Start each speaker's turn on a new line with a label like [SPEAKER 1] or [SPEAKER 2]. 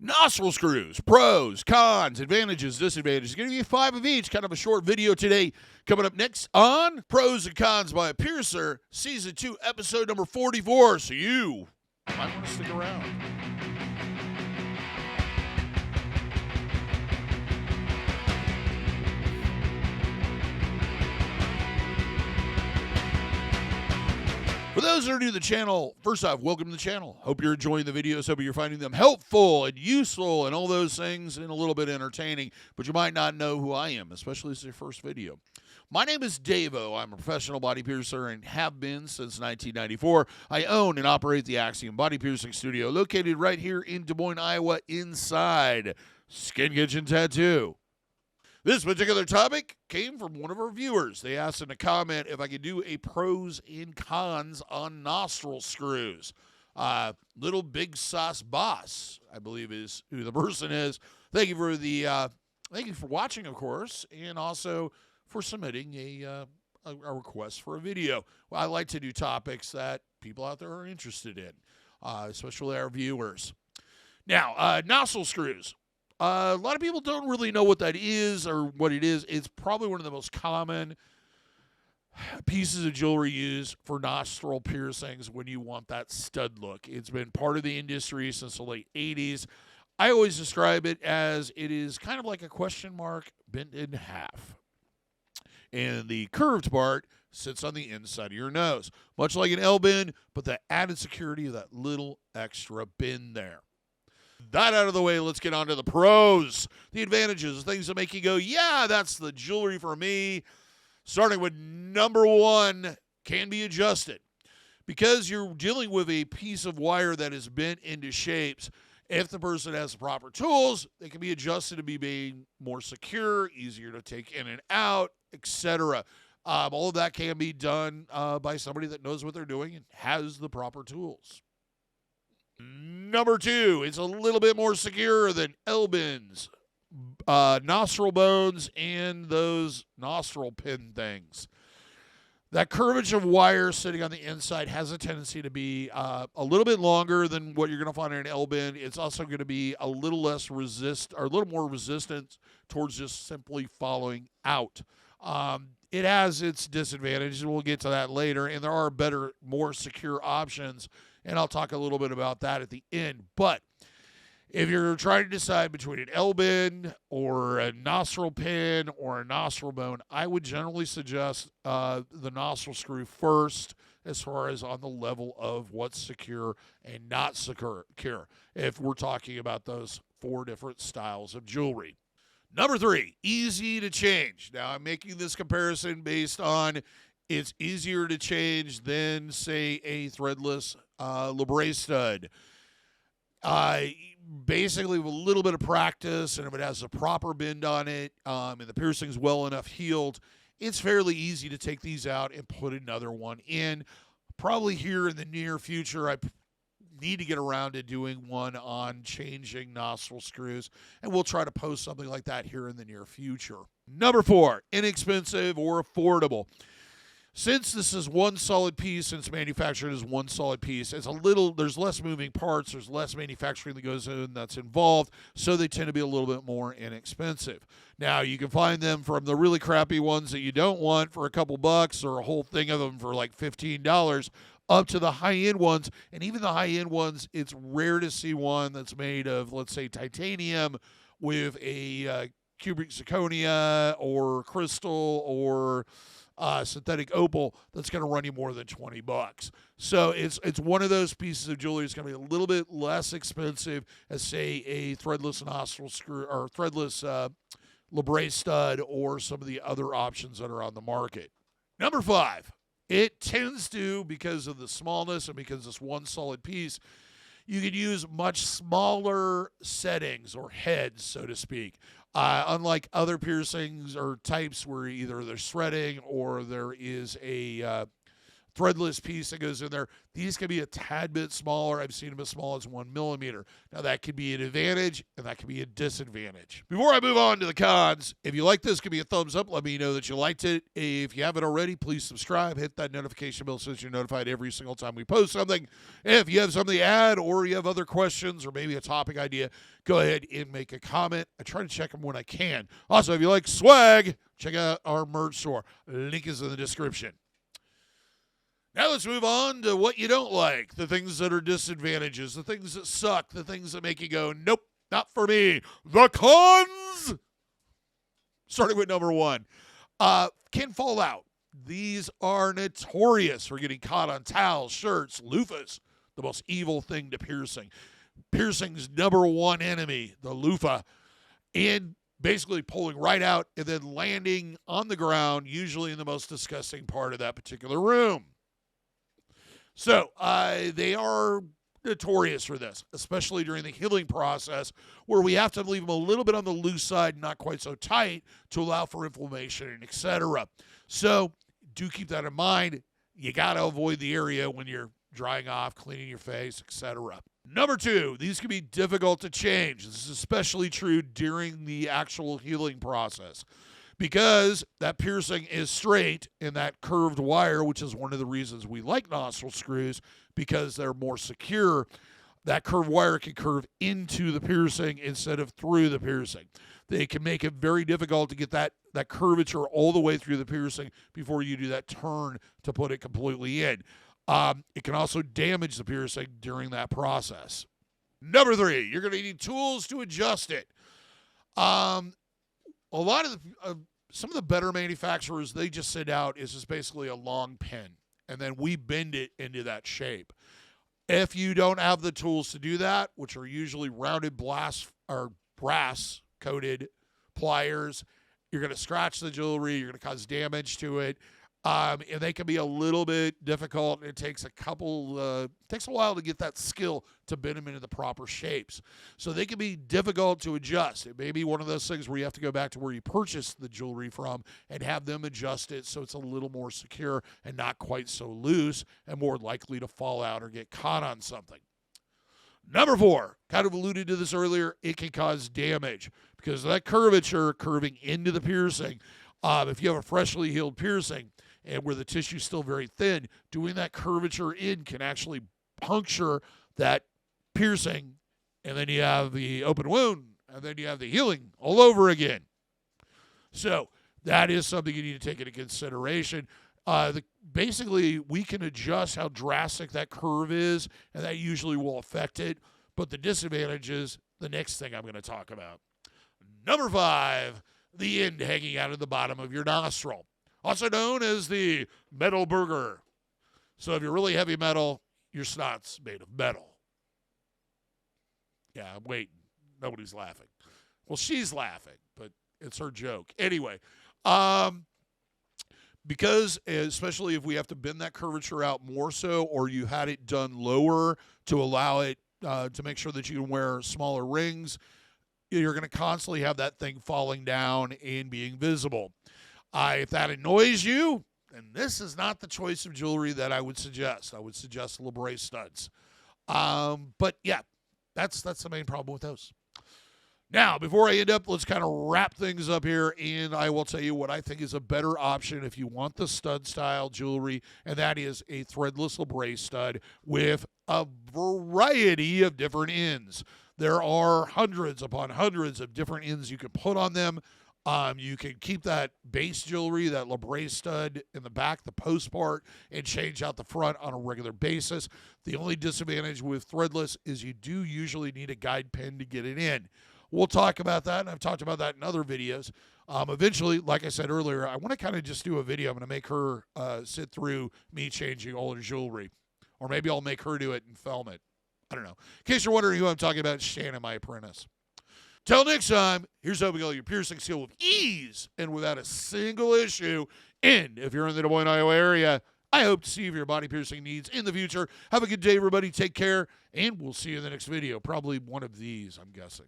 [SPEAKER 1] Nostril screws, pros, cons, advantages, disadvantages. Going to give you 5 of each. Kind of a short video today. Coming up next on Pros and Cons by a Piercer, Season 2, Episode number 44. So you might want to stick around. For those that are new to the channel, first off, welcome to the channel. Hope you're enjoying the videos. Hope you're finding them helpful and useful and all those things and a little bit entertaining. But you might not know who I am, especially if it's your first video. My name is DaVo. I'm a professional body piercer and have been since 1994. I own and operate the Axiom Body Piercing Studio located right here in Des Moines, Iowa, inside Skin Kitchen Tattoo. This particular topic came from one of our viewers. They asked in a comment if I could do a pros and cons on nostril screws. Little Big Sauce Boss, I believe is who the person is. Thank you for watching, of course, and also for submitting a request for a video. Well, I like to do topics that people out there are interested in, especially our viewers. Now, nostril screws. A lot of people don't really know what that is or what it is. It's probably one of the most common pieces of jewelry used for nostril piercings when you want that stud look. It's been part of the industry since the late 80s. I always describe it as it is kind of like a question mark bent in half. And the curved part sits on the inside of your nose, much like an L-bend, but the added security of that little extra bend there. That out of the way, let's get on to the pros. The advantages, things that make you go, yeah, that's the jewelry for me. Starting with number 1, can be adjusted. Because you're dealing with a piece of wire that is bent into shapes, if the person has the proper tools, they can be adjusted to be made more secure, easier to take in and out, etc. All of that can be done by somebody that knows what they're doing and has the proper tools. Number 2, it's a little bit more secure than L-bends, nostril bones, and those nostril pin things. That curvature of wire sitting on the inside has a tendency to be a little bit longer than what you're going to find in an L-bend. It's also going to be a little less a little more resistant towards just simply following out. It has its disadvantages. We'll get to that later, and there are better, more secure options. And I'll talk a little bit about that at the end. But if you're trying to decide between an L-bend or a nostril pin or a nostril bone, I would generally suggest the nostril screw first as far as on the level of what's secure and not secure, if we're talking about those 4 different styles of jewelry. Number 3, easy to change. Now, I'm making this comparison based on it's easier to change than, say, a threadless Labret stud. Basically, with a little bit of practice, and if it has a proper bend on it, and the piercing's well enough healed, it's fairly easy to take these out and put another one in. Probably here in the near future, I need to get around to doing one on changing nostril screws, and we'll try to post something like that here in the near future. Number 4, inexpensive or affordable. Since this is one solid piece, since manufactured as one solid piece, there's less moving parts, there's less manufacturing that goes in that's involved, so they tend to be a little bit more inexpensive. Now, you can find them from the really crappy ones that you don't want for a couple bucks or a whole thing of them for like $15 up to the high-end ones. And even the high-end ones, it's rare to see one that's made of, let's say, titanium with a cubic zirconia or crystal or synthetic opal that's going to run you more than $20. So it's one of those pieces of jewelry that's going to be a little bit less expensive as, say, a threadless nostril screw or threadless Labret stud or some of the other options that are on the market. Number 5, it tends to, because of the smallness and because it's one solid piece, you can use much smaller settings or heads, so to speak. Unlike other piercings or types where either there's threading or there is a threadless piece that goes in there. These can be a tad bit smaller. I've seen them as small as 1 millimeter. Now, that could be an advantage, and that could be a disadvantage. Before I move on to the cons, if you like this, give me a thumbs up. Let me know that you liked it. If you haven't already, please subscribe. Hit that notification bell so that you're notified every single time we post something. If you have something to add or you have other questions or maybe a topic idea, go ahead and make a comment. I try to check them when I can. Also, if you like swag, check out our merch store. Link is in the description. Now let's move on to what you don't like, the things that are disadvantages, the things that suck, the things that make you go, nope, not for me. The cons! Starting with number 1, can fall out. These are notorious for getting caught on towels, shirts, loofahs, the most evil thing to piercing. Piercing's number 1 enemy, the loofah, and basically pulling right out and then landing on the ground, usually in the most disgusting part of that particular room. So they are notorious for this, especially during the healing process, where we have to leave them a little bit on the loose side, not quite so tight, to allow for inflammation and etc. So do keep that in mind. You got to avoid the area when you're drying off, cleaning your face, etc. Number 2, these can be difficult to change. This is especially true during the actual healing process, because that piercing is straight in that curved wire, which is one of the reasons we like nostril screws, because they're more secure. That curved wire can curve into the piercing instead of through the piercing. They can make it very difficult to get that curvature all the way through the piercing before you do that turn to put it completely in. It can also damage the piercing during that process. Number 3, you're going to need tools to adjust it. A lot of some of the better manufacturers, they just send out is just basically a long pin, and then we bend it into that shape. If you don't have the tools to do that, which are usually rounded brass coated pliers, you're going to scratch the jewelry, you're going to cause damage to it, and they can be a little bit difficult. It takes takes a while to get that skill to bend them into the proper shapes. So they can be difficult to adjust. It may be one of those things where you have to go back to where you purchased the jewelry from and have them adjust it so it's a little more secure and not quite so loose and more likely to fall out or get caught on something. Number 4, kind of alluded to this earlier, it can cause damage because of that curvature curving into the piercing. If you have a freshly healed piercing, and where the tissue is still very thin, doing that curvature in can actually puncture that piercing, and then you have the open wound, and then you have the healing all over again. So that is something you need to take into consideration. Basically, we can adjust how drastic that curve is, and that usually will affect it. But the disadvantage is the next thing I'm going to talk about. Number 5, the end hanging out of the bottom of your nostril, also known as the metal burger. So if you're really heavy metal, your snot's made of metal. Yeah, I'm waiting. Nobody's laughing. Well, she's laughing, but it's her joke. Anyway, because especially if we have to bend that curvature out more so, or you had it done lower to allow it to make sure that you can wear smaller rings, you're going to constantly have that thing falling down and being visible. If that annoys you, then this is not the choice of jewelry that I would suggest. I would suggest Labret Studs. But yeah, that's the main problem with those. Now, before I end up, let's kind of wrap things up here, and I will tell you what I think is a better option if you want the stud-style jewelry, and that is a threadless Labret stud with a variety of different ends. There are hundreds upon hundreds of different ends you can put on them. You can keep that base jewelry, that Labret stud in the back, the post part, and change out the front on a regular basis. The only disadvantage with threadless is you do usually need a guide pin to get it in. We'll talk about that, and I've talked about that in other videos. Eventually, like I said earlier, I want to kind of just do a video. I'm going to make her sit through me changing all her jewelry. Or maybe I'll make her do it and film it. I don't know. In case you're wondering who I'm talking about, Shannon, my apprentice. Till next time, here's hoping all your piercings heal with ease and without a single issue. And if you're in the Des Moines, Iowa area, I hope to see you for your body piercing needs in the future. Have a good day, everybody. Take care, and we'll see you in the next video. Probably one of these, I'm guessing.